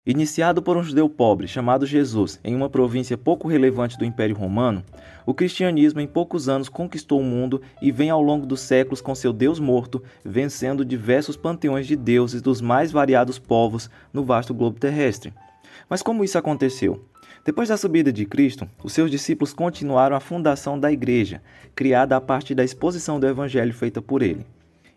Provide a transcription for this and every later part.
Iniciado por um judeu pobre chamado Jesus em uma província pouco relevante do Império Romano, o cristianismo em poucos anos conquistou o mundo e vem ao longo dos séculos com seu Deus morto, vencendo diversos panteões de deuses dos mais variados povos no vasto globo terrestre. Mas como isso aconteceu? Depois da subida de Cristo, os seus discípulos continuaram a fundação da igreja, criada a partir da exposição do evangelho feita por ele.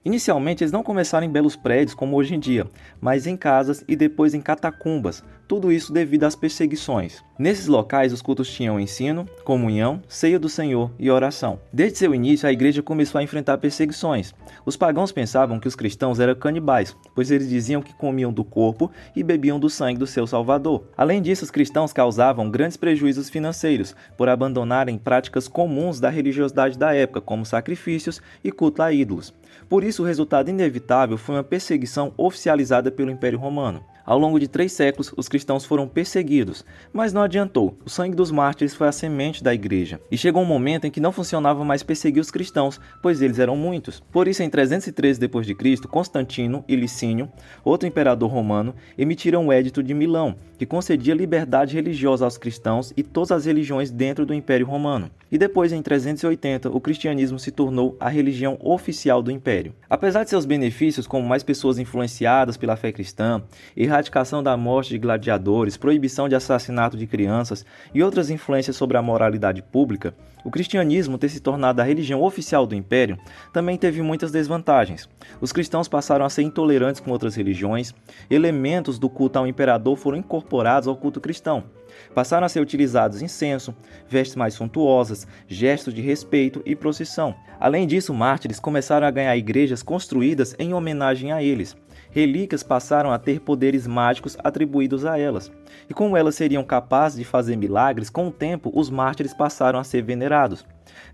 Inicialmente, eles não começaram em belos prédios como hoje em dia, mas em casas e depois em catacumbas, tudo isso devido às perseguições. Nesses locais, os cultos tinham ensino, comunhão, ceia do Senhor e oração. Desde seu início, a igreja começou a enfrentar perseguições. Os pagãos pensavam que os cristãos eram canibais, pois eles diziam que comiam do corpo e bebiam do sangue do seu Salvador. Além disso, os cristãos causavam grandes prejuízos financeiros por abandonarem práticas comuns da religiosidade da época, como sacrifícios e culto a ídolos. Por isso, o resultado inevitável foi uma perseguição oficializada pelo Império Romano. Ao longo de 3 séculos, os cristãos foram perseguidos, mas não adiantou. O sangue dos mártires foi a semente da igreja. E chegou um momento em que não funcionava mais perseguir os cristãos, pois eles eram muitos. Por isso, em 313 d.C., Constantino e Licínio, outro imperador romano, emitiram o Edito de Milão, que concedia liberdade religiosa aos cristãos e todas as religiões dentro do Império Romano. E depois, em 380, o cristianismo se tornou a religião oficial do Império. Apesar de seus benefícios, como mais pessoas influenciadas pela fé cristã, erradicação da morte de gladiadores, proibição de assassinato de crianças e outras influências sobre a moralidade pública, o cristianismo ter se tornado a religião oficial do Império também teve muitas desvantagens. Os cristãos passaram a ser intolerantes com outras religiões, elementos do culto ao imperador foram incorporados ao culto cristão. Passaram a ser utilizados incenso, vestes mais suntuosas, gestos de respeito e procissão. Além disso, mártires começaram a ganhar igrejas construídas em homenagem a eles. Relíquias passaram a ter poderes mágicos atribuídos a elas. E como elas seriam capazes de fazer milagres, com o tempo os mártires passaram a ser venerados.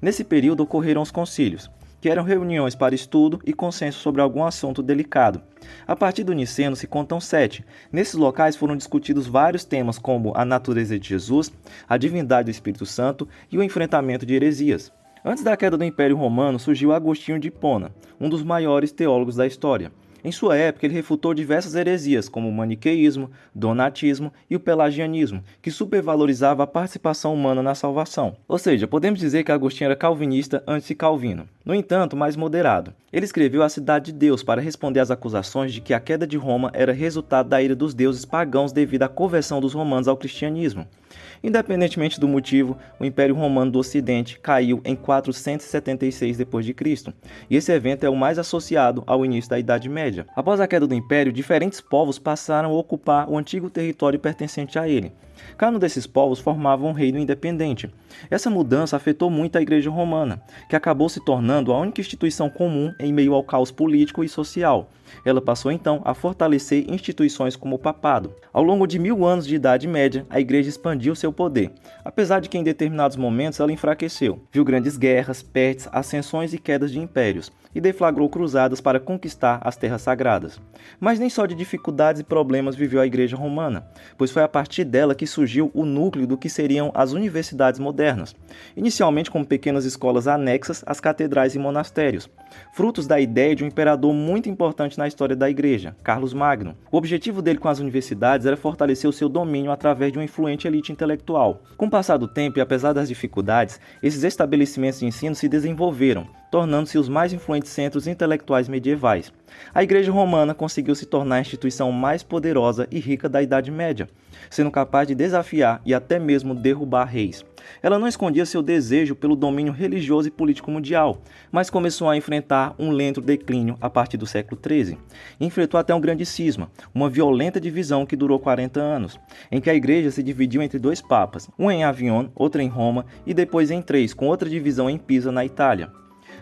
Nesse período ocorreram os concílios, que eram reuniões para estudo e consenso sobre algum assunto delicado. A partir do Niceno se contam 7. Nesses locais foram discutidos vários temas como a natureza de Jesus, a divindade do Espírito Santo e o enfrentamento de heresias. Antes da queda do Império Romano surgiu Agostinho de Hipona, um dos maiores teólogos da história. Em sua época, ele refutou diversas heresias, como o maniqueísmo, donatismo e o pelagianismo, que supervalorizava a participação humana na salvação. Ou seja, podemos dizer que Agostinho era calvinista antes de Calvino. No entanto, mais moderado. Ele escreveu A Cidade de Deus para responder às acusações de que a queda de Roma era resultado da ira dos deuses pagãos devido à conversão dos romanos ao cristianismo. Independentemente do motivo, o Império Romano do Ocidente caiu em 476 d.C., e esse evento é o mais associado ao início da Idade Média. Após a queda do Império, diferentes povos passaram a ocupar o antigo território pertencente a ele. Cada um desses povos formava um reino independente. Essa mudança afetou muito a Igreja Romana, que acabou se tornando a única instituição comum em meio ao caos político e social. Ela passou então a fortalecer instituições como o papado. Ao longo de 1000 anos de Idade Média, a Igreja expandiu seu poder, apesar de que em determinados momentos ela enfraqueceu. Viu grandes guerras, pestes, ascensões e quedas de impérios, e deflagrou cruzadas para conquistar as terras sagradas. Mas nem só de dificuldades e problemas viveu a Igreja Romana, pois foi a partir dela que surgiu o núcleo do que seriam as universidades modernas, inicialmente como pequenas escolas anexas às catedrais e monastérios, frutos da ideia de um imperador muito importante na história da Igreja, Carlos Magno. O objetivo dele com as universidades era fortalecer o seu domínio através de uma influente elite intelectual. Com o passar do tempo e apesar das dificuldades, esses estabelecimentos de ensino se desenvolveram, tornando-se os mais influentes centros intelectuais medievais. A Igreja Romana conseguiu se tornar a instituição mais poderosa e rica da Idade Média, sendo capaz de desafiar e até mesmo derrubar reis. Ela não escondia seu desejo pelo domínio religioso e político mundial, mas começou a enfrentar um lento declínio a partir do século XIII. Enfrentou até um grande cisma, uma violenta divisão que durou 40 anos, em que a igreja se dividiu entre 2 papas, um em Avion, outro em Roma e depois em 3, com outra divisão em Pisa, na Itália.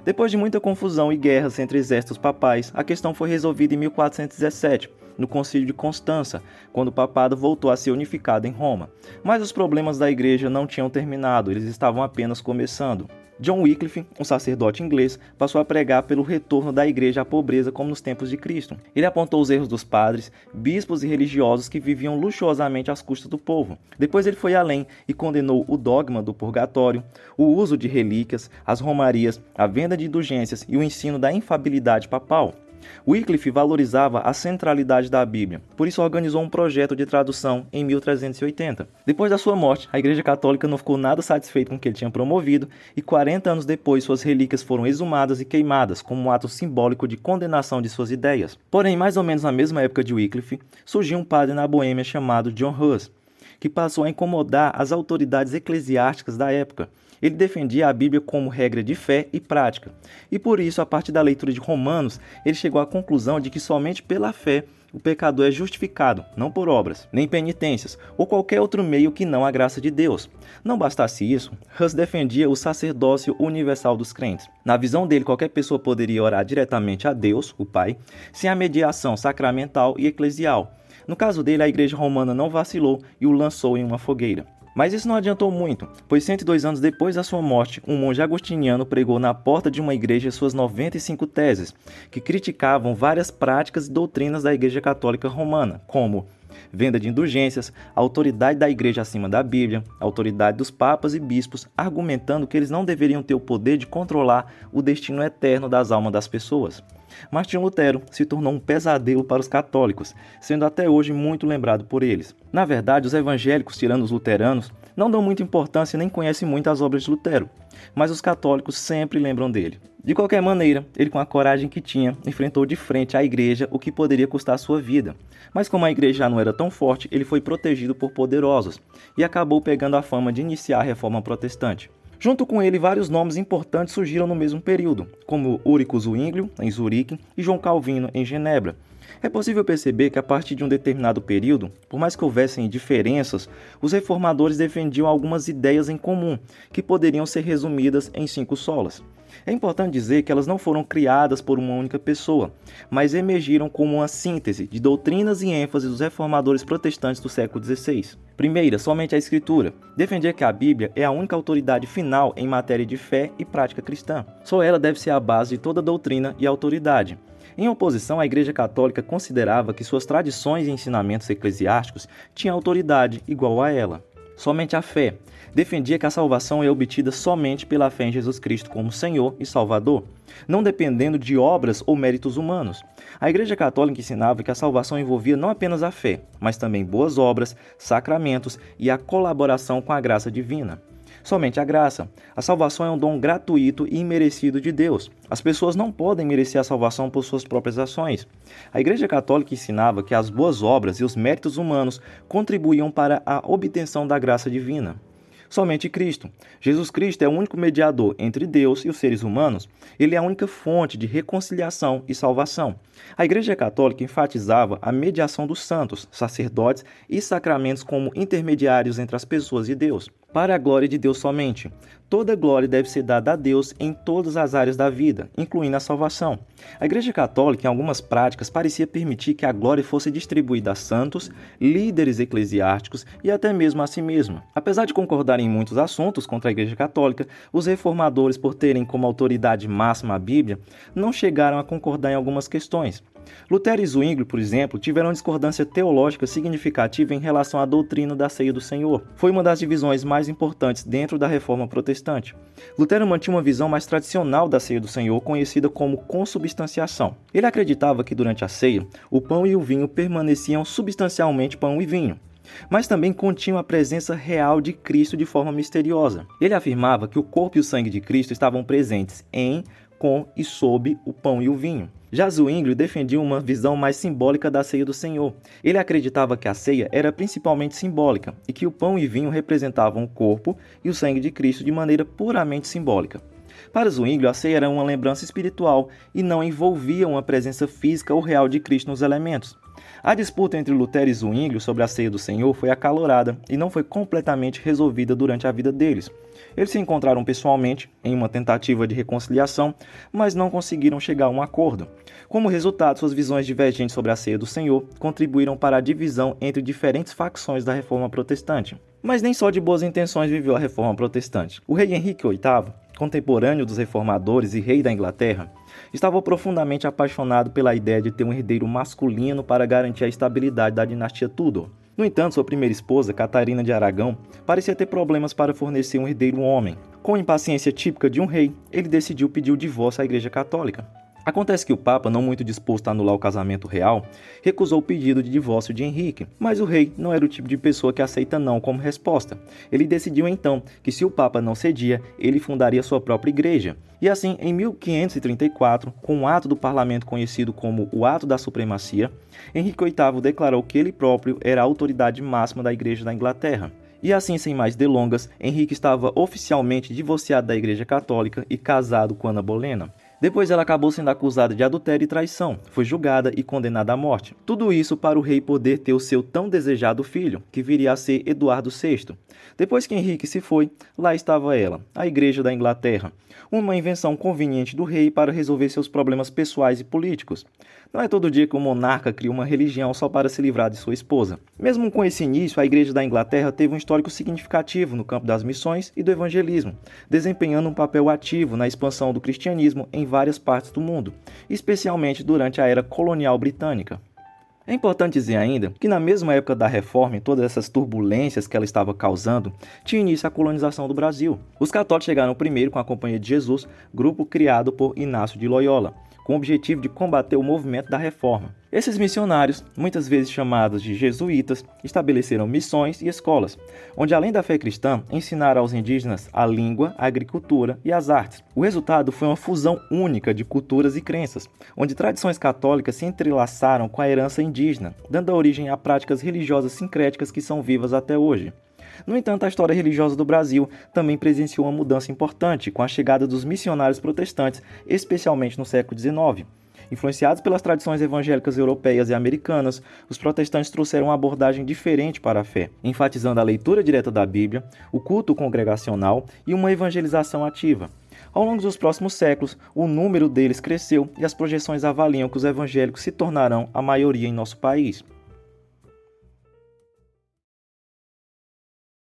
Depois de muita confusão e guerras entre exércitos papais, a questão foi resolvida em 1417, no Concílio de Constança, quando o papado voltou a ser unificado em Roma. Mas os problemas da igreja não tinham terminado, eles estavam apenas começando. John Wycliffe, um sacerdote inglês, passou a pregar pelo retorno da igreja à pobreza como nos tempos de Cristo. Ele apontou os erros dos padres, bispos e religiosos que viviam luxuosamente às custas do povo. Depois ele foi além e condenou o dogma do purgatório, o uso de relíquias, as romarias, a venda de indulgências e o ensino da infabilidade papal. Wycliffe valorizava a centralidade da Bíblia, por isso organizou um projeto de tradução em 1380. Depois da sua morte, a Igreja Católica não ficou nada satisfeita com o que ele tinha promovido e 40 anos depois suas relíquias foram exumadas e queimadas como um ato simbólico de condenação de suas ideias. Porém, mais ou menos na mesma época de Wycliffe, surgiu um padre na Boêmia chamado John Hus, que passou a incomodar as autoridades eclesiásticas da época. Ele defendia a Bíblia como regra de fé e prática, e por isso, a partir da leitura de Romanos, ele chegou à conclusão de que somente pela fé o pecador é justificado, não por obras, nem penitências, ou qualquer outro meio que não a graça de Deus. Não bastasse isso, Hus defendia o sacerdócio universal dos crentes. Na visão dele, qualquer pessoa poderia orar diretamente a Deus, o Pai, sem a mediação sacramental e eclesial. No caso dele, a Igreja Romana não vacilou e o lançou em uma fogueira. Mas isso não adiantou muito, pois 102 anos depois da sua morte, um monge agostiniano pregou na porta de uma igreja suas 95 teses, que criticavam várias práticas e doutrinas da Igreja Católica Romana, como venda de indulgências, a autoridade da Igreja acima da Bíblia, a autoridade dos papas e bispos, argumentando que eles não deveriam ter o poder de controlar o destino eterno das almas das pessoas. Martinho Lutero se tornou um pesadelo para os católicos, sendo até hoje muito lembrado por eles. Na verdade, os evangélicos, tirando os luteranos, não dão muita importância e nem conhecem muito as obras de Lutero, mas os católicos sempre lembram dele. De qualquer maneira, ele, com a coragem que tinha, enfrentou de frente à igreja o que poderia custar sua vida. Mas como a igreja já não era tão forte, ele foi protegido por poderosos e acabou pegando a fama de iniciar a reforma protestante. Junto com ele, vários nomes importantes surgiram no mesmo período, como Ulrico Zwinglio, em Zurique, e João Calvino, em Genebra. É possível perceber que, a partir de um determinado período, por mais que houvessem diferenças, os reformadores defendiam algumas ideias em comum, que poderiam ser resumidas em 5 solas. É importante dizer que elas não foram criadas por uma única pessoa, mas emergiram como uma síntese de doutrinas e ênfases dos reformadores protestantes do século XVI. Primeira, somente a Escritura. Defendia que a Bíblia é a única autoridade final em matéria de fé e prática cristã. Só ela deve ser a base de toda doutrina e autoridade. Em oposição, a Igreja Católica considerava que suas tradições e ensinamentos eclesiásticos tinham autoridade igual a ela. Somente a fé. Defendia que a salvação é obtida somente pela fé em Jesus Cristo como Senhor e Salvador, não dependendo de obras ou méritos humanos. A Igreja Católica ensinava que a salvação envolvia não apenas a fé, mas também boas obras, sacramentos e a colaboração com a graça divina. Somente a graça. A salvação é um dom gratuito e imerecido de Deus. As pessoas não podem merecer a salvação por suas próprias ações. A Igreja Católica ensinava que as boas obras e os méritos humanos contribuíam para a obtenção da graça divina. Somente Cristo. Jesus Cristo é o único mediador entre Deus e os seres humanos. Ele é a única fonte de reconciliação e salvação. A Igreja Católica enfatizava a mediação dos santos, sacerdotes e sacramentos como intermediários entre as pessoas e Deus, para a glória de Deus somente. Toda glória deve ser dada a Deus em todas as áreas da vida, incluindo a salvação. A Igreja Católica, em algumas práticas, parecia permitir que a glória fosse distribuída a santos, líderes eclesiásticos e até mesmo a si mesma. Apesar de concordarem em muitos assuntos contra a Igreja Católica, os reformadores, por terem como autoridade máxima a Bíblia, não chegaram a concordar em algumas questões. Lutero e Zwinglio, por exemplo, tiveram discordância teológica significativa em relação à doutrina da ceia do Senhor. Foi uma das divisões mais importantes dentro da reforma protestante. Lutero mantinha uma visão mais tradicional da ceia do Senhor, conhecida como consubstanciação. Ele acreditava que durante a ceia, o pão e o vinho permaneciam substancialmente pão e vinho, mas também continham a presença real de Cristo de forma misteriosa. Ele afirmava que o corpo e o sangue de Cristo estavam presentes em, com e sob o pão e o vinho. Já Zwinglio defendia uma visão mais simbólica da ceia do Senhor. Ele acreditava que a ceia era principalmente simbólica e que o pão e vinho representavam o corpo e o sangue de Cristo de maneira puramente simbólica. Para Zwinglio, a ceia era uma lembrança espiritual e não envolvia uma presença física ou real de Cristo nos elementos. A disputa entre Lutero e Zwinglio sobre a ceia do Senhor foi acalorada e não foi completamente resolvida durante a vida deles. Eles se encontraram pessoalmente em uma tentativa de reconciliação, mas não conseguiram chegar a um acordo. Como resultado, suas visões divergentes sobre a ceia do Senhor contribuíram para a divisão entre diferentes facções da Reforma Protestante. Mas nem só de boas intenções viveu a Reforma Protestante. O rei Henrique VIII, contemporâneo dos reformadores e rei da Inglaterra, estava profundamente apaixonado pela ideia de ter um herdeiro masculino para garantir a estabilidade da dinastia Tudor. No entanto, sua primeira esposa, Catarina de Aragão, parecia ter problemas para fornecer um herdeiro homem. Com a impaciência típica de um rei, ele decidiu pedir o divórcio à Igreja Católica. Acontece que o Papa, não muito disposto a anular o casamento real, recusou o pedido de divórcio de Henrique, mas o rei não era o tipo de pessoa que aceita não como resposta. Ele decidiu então que se o Papa não cedia, ele fundaria sua própria igreja. E assim, em 1534, com um ato do parlamento conhecido como o Ato da Supremacia, Henrique VIII declarou que ele próprio era a autoridade máxima da Igreja da Inglaterra. E assim, sem mais delongas, Henrique estava oficialmente divorciado da Igreja Católica e casado com Ana Bolena. Depois ela acabou sendo acusada de adultério e traição, foi julgada e condenada à morte. Tudo isso para o rei poder ter o seu tão desejado filho, que viria a ser Eduardo VI. Depois que Henrique se foi, lá estava ela, a Igreja da Inglaterra, uma invenção conveniente do rei para resolver seus problemas pessoais e políticos. Não é todo dia que o monarca cria uma religião só para se livrar de sua esposa. Mesmo com esse início, a Igreja da Inglaterra teve um histórico significativo no campo das missões e do evangelismo, desempenhando um papel ativo na expansão do cristianismo em várias partes do mundo, especialmente durante a era colonial britânica. É importante dizer ainda que na mesma época da Reforma e todas essas turbulências que ela estava causando, tinha início a colonização do Brasil. Os católicos chegaram primeiro com a Companhia de Jesus, grupo criado por Inácio de Loyola, com o objetivo de combater o movimento da Reforma. Esses missionários, muitas vezes chamados de jesuítas, estabeleceram missões e escolas, onde além da fé cristã, ensinaram aos indígenas a língua, a agricultura e as artes. O resultado foi uma fusão única de culturas e crenças, onde tradições católicas se entrelaçaram com a herança indígena, dando origem a práticas religiosas sincréticas que são vivas até hoje. No entanto, a história religiosa do Brasil também presenciou uma mudança importante com a chegada dos missionários protestantes, especialmente no século XIX. Influenciados pelas tradições evangélicas europeias e americanas, os protestantes trouxeram uma abordagem diferente para a fé, enfatizando a leitura direta da Bíblia, o culto congregacional e uma evangelização ativa. Ao longo dos próximos séculos, o número deles cresceu e as projeções avaliam que os evangélicos se tornarão a maioria em nosso país.